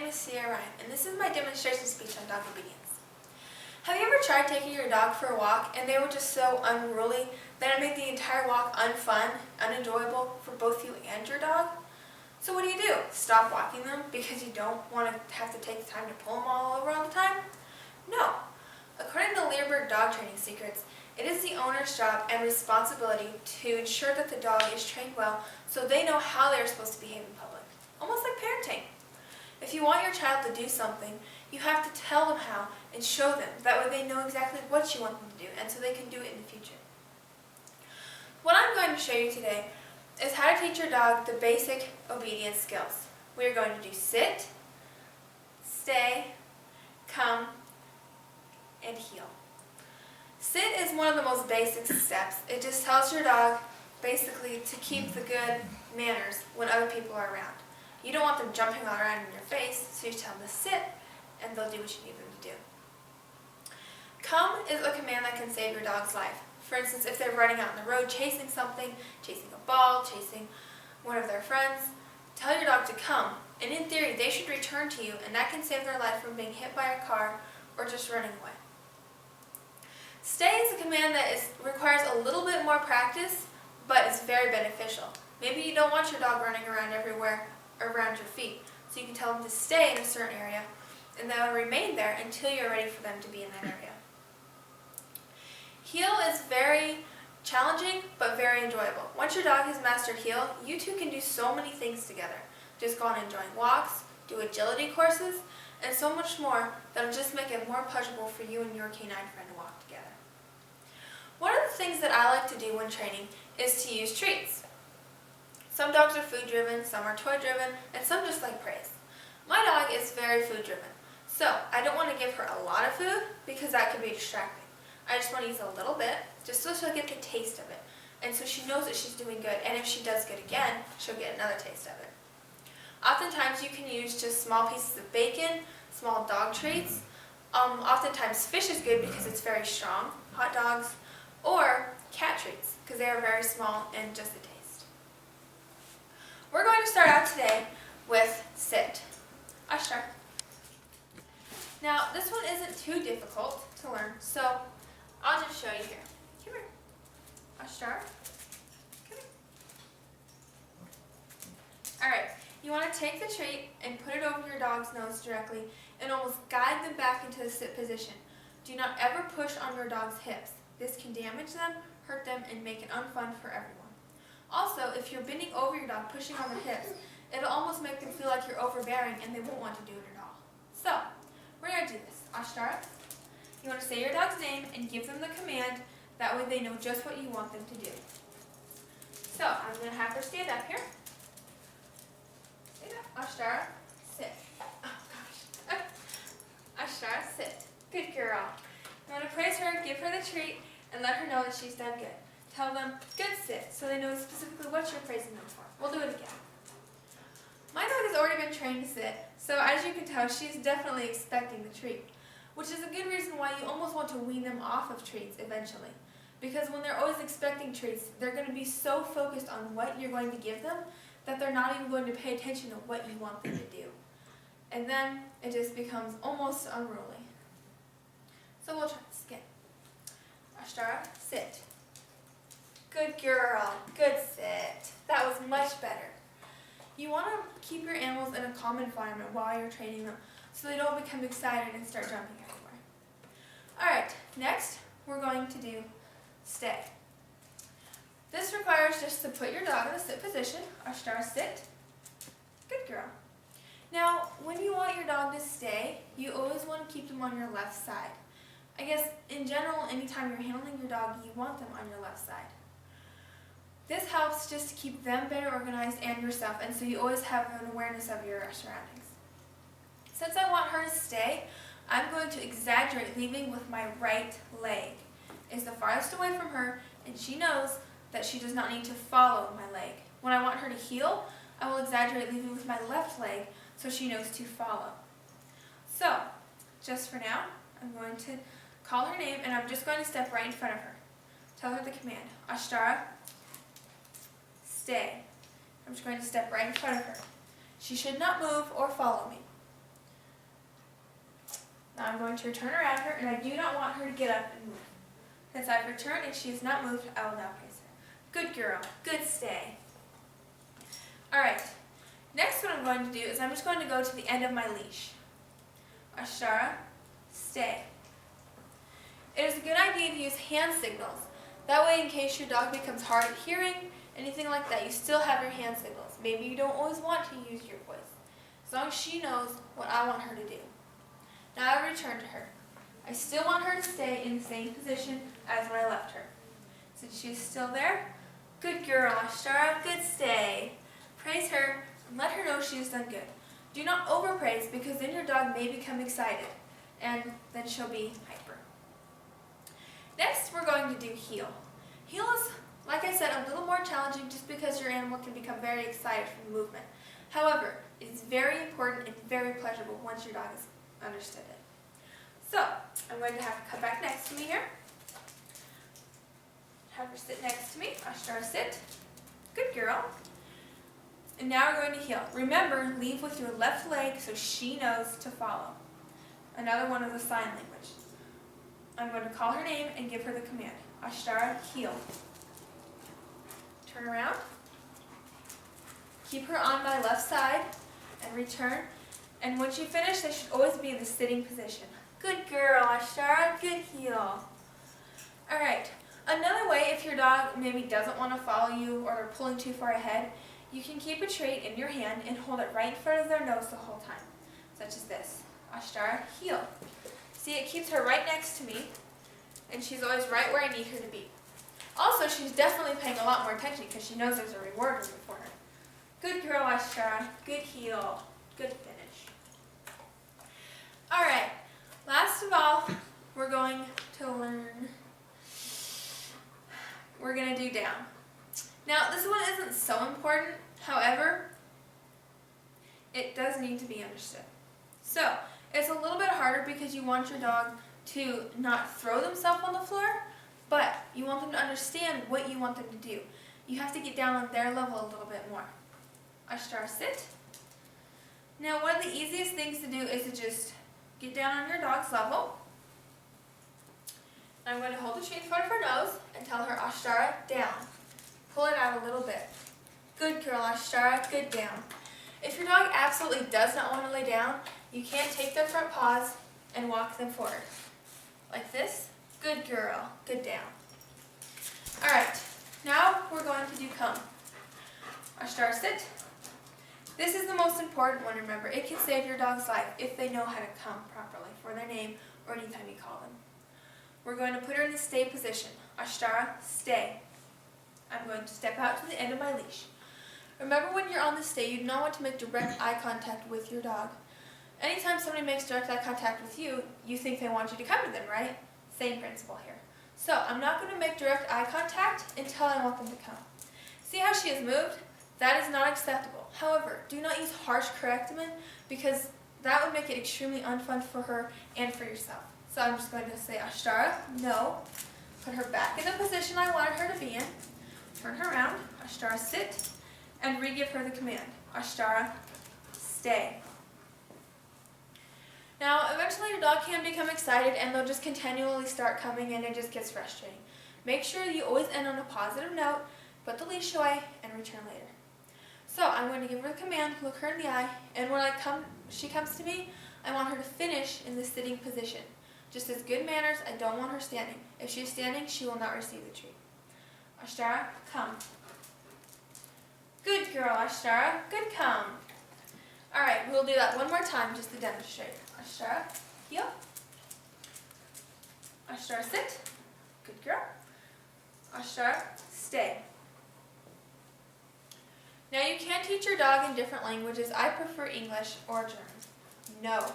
name is Cierra, and this is my demonstration speech on dog obedience. Have you ever tried taking your dog for a walk and they were just so unruly that it made the entire walk unfun, unenjoyable for both you and your dog? So what do? Stop walking them because you don't want to have to take the time to pull them all over all the time? No. According to Learberg Dog Training Secrets, it is the owner's job and responsibility to ensure that the dog is trained well so they know how they are supposed to behave in public. Almost like parenting. If you want your child to do something, you have to tell them how and show them. That way they know exactly what you want them to do and so they can do it in the future. What I'm going to show you today is how to teach your dog the basic obedience skills. We are going to do sit, stay, come, and heel. Sit is one of the most basic steps. It just tells your dog basically to keep the good manners when other people are around. You don't want them jumping all around in your face, so you tell them to sit and they'll do what you need them to do. Come is a command that can save your dog's life. For instance, if they're running out on the road chasing something, chasing a ball, chasing one of their friends, tell your dog to come. And in theory, they should return to you, and that can save their life from being hit by a car or just running away. Stay is a command that requires a little bit more practice, but it's very beneficial. Maybe you don't want your dog running around everywhere around your feet, so you can tell them to stay in a certain area, and they'll remain there until you're ready for them to be in that area. Heel is very challenging, but very enjoyable. Once your dog has mastered heel, you two can do so many things together. Just go on enjoying walks, do agility courses, and so much more that'll just make it more pleasurable for you and your canine friend to walk together. One of the things that I like to do when training is to use treats. Some dogs are food-driven, some are toy-driven, and some just like praise. My dog is very food-driven, so I don't want to give her a lot of food because that could be distracting. I just want to use a little bit, just so she'll get the taste of it, and so she knows that she's doing good, and if she does good again, she'll get another taste of it. Oftentimes you can use just small pieces of bacon, small dog treats. Oftentimes fish is good because it's very strong, hot dogs, or cat treats because they are very small and just a taste. We're going to start out today with sit. Ashtar. Now this one isn't too difficult to learn, so I'll just show you here. Come here. Ashtar. Come here. Alright, you want to take the treat and put it over your dog's nose directly and almost guide them back into the sit position. Do not ever push on your dog's hips. This can damage them, hurt them, and make it unfun for everyone. Also, if you're bending over your dog, pushing on their hips, it'll almost make them feel like you're overbearing and they won't want to do it at all. So, we're going to do this. Ashtar. You want to say your dog's name and give them the command. That way they know just what you want them to do. So, I'm going to have her stand up here. Stand up. Ashtar, sit. Oh, gosh. Ashtar, sit. Good girl. You want to praise her, give her the treat, and let her know that she's done good. Tell them, good sit, so they know specifically what you're praising them for. We'll do it again. My dog has already been trained to sit, so as you can tell, she's definitely expecting the treat, which is a good reason why you almost want to wean them off of treats eventually. Because when they're always expecting treats, they're going to be so focused on what you're going to give them that they're not even going to pay attention to what you want them to do. And then it just becomes almost unruly. So we'll try this again. Ashtara, sit. Good girl. Good sit. That was much better. You want to keep your animals in a calm environment while you're training them so they don't become excited and start jumping everywhere. Alright, next we're going to do stay. This requires just to put your dog in a sit position. Ashtara, sit. Good girl. Now, when you want your dog to stay, you always want to keep them on your left side. I guess in general, anytime you're handling your dog, you want them on your left side. This helps just to keep them better organized and yourself, and so you always have an awareness of your surroundings. Since I want her to stay, I'm going to exaggerate leaving with my right leg. It's the farthest away from her, and she knows that she does not need to follow my leg. When I want her to heel, I will exaggerate leaving with my left leg so she knows to follow. So, just for now, I'm going to call her name, and I'm just going to step right in front of her. Tell her the command. Ashtara, stay. I'm just going to step right in front of her. She should not move or follow me. Now I'm going to return around her, and I do not want her to get up and move. Since I've returned and she has not moved, I will now praise her. Good girl. Good stay. Alright. Next what I'm going to do is I'm just going to go to the end of my leash. Ashara, stay. It is a good idea to use hand signals. That way, in case your dog becomes hard at hearing, anything like that, you still have your hand signals. Maybe you don't always want to use your voice. As long as she knows what I want her to do. Now I return to her. I still want her to stay in the same position as when I left her. Since she's still there, good girl, Ashara, good stay. Praise her and let her know she has done good. Do not overpraise because then your dog may become excited and then she'll be hyper. Next, we're going to do heel. Heel is, like I said, a little more challenging just because your animal can become very excited from the movement. However, it is very important and very pleasurable once your dog has understood it. So, I'm going to have her come back next to me here. Have her sit next to me. Ashtar, sit. Good girl. And now we're going to heel. Remember, leave with your left leg so she knows to follow. Another one is a sign language. I'm going to call her name and give her the command. Ashtara, heel. Turn around. Keep her on my left side and return. And once you finish, they should always be in the sitting position. Good girl, Ashtara, good heel. Alright, another way if your dog maybe doesn't want to follow you or they're pulling too far ahead, you can keep a treat in your hand and hold it right in front of their nose the whole time, such as this. Ashtara, heel. See, it keeps her right next to me, and she's always right where I need her to be. Also, she's definitely paying a lot more attention because she knows there's a reward waiting for her. Good girl, Ashtara. Good heel. Good finish. Alright, last of all, we're going to do down. Now, this one isn't so important, however, it does need to be understood. So, it's a little bit harder because you want your dog to not throw themselves on the floor, but you want them to understand what you want them to do. You have to get down on their level a little bit more. Ashtar, sit. Now, one of the easiest things to do is to just get down on your dog's level. I'm going to hold the treat in front of her nose and tell her, Ashtara, down. Pull it out a little bit. Good girl, Ashtara, good down. If your dog absolutely does not want to lay down, you can take their front paws and walk them forward. Like this. Good girl, good down. Alright, now we're going to do come. Ashtara, sit. This is the most important one, remember. It can save your dog's life if they know how to come properly for their name or anytime you call them. We're going to put her in the stay position. Ashtara, stay. I'm going to step out to the end of my leash. Remember, when you're on the stay, you do not want to make direct eye contact with your dog. Anytime somebody makes direct eye contact with you, you think they want you to come to them, right? Same principle here. So, I'm not going to make direct eye contact until I want them to come. See how she has moved? That is not acceptable. However, do not use harsh correctment because that would make it extremely unfun for her and for yourself. So I'm just going to say, Ashtara, no. Put her back in the position I wanted her to be in. Turn her around. Ashtara, sit. And re-give her the command. Ashtara, stay. Now, eventually your dog can become excited and they'll just continually start coming and it just gets frustrating. Make sure you always end on a positive note, put the leash away, and return later. So I'm going to give her the command, look her in the eye, and when she comes to me, I want her to finish in the sitting position. Just as good manners, I don't want her standing. If she's standing, she will not receive the treat. Ashtara, come. Good girl, Ashtara. Good come. Alright, we'll do that one more time just to demonstrate. Ashtara, heel. Ashtara, sit. Good girl. Ashtara, stay. Now you can teach your dog in different languages. I prefer English or German. No.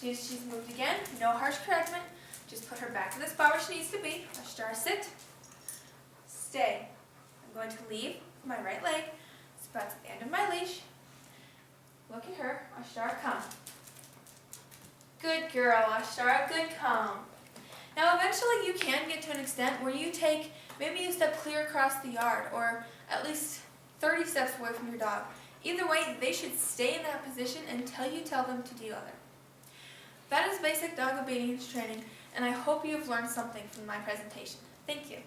She's moved again. No harsh correctment. Just put her back in the spot where she needs to be. Ashtara, sit. Stay. I'm going to leave my right leg. Spot's at the end of my leash. Look at her. Ashtara, come. Good girl, Ashtara. Good come. Now eventually you can get to an extent where maybe you step clear across the yard or at least 30 steps away from your dog. Either way, they should stay in that position until you tell them to do other. That is basic dog obedience training, and I hope you have learned something from my presentation. Thank you.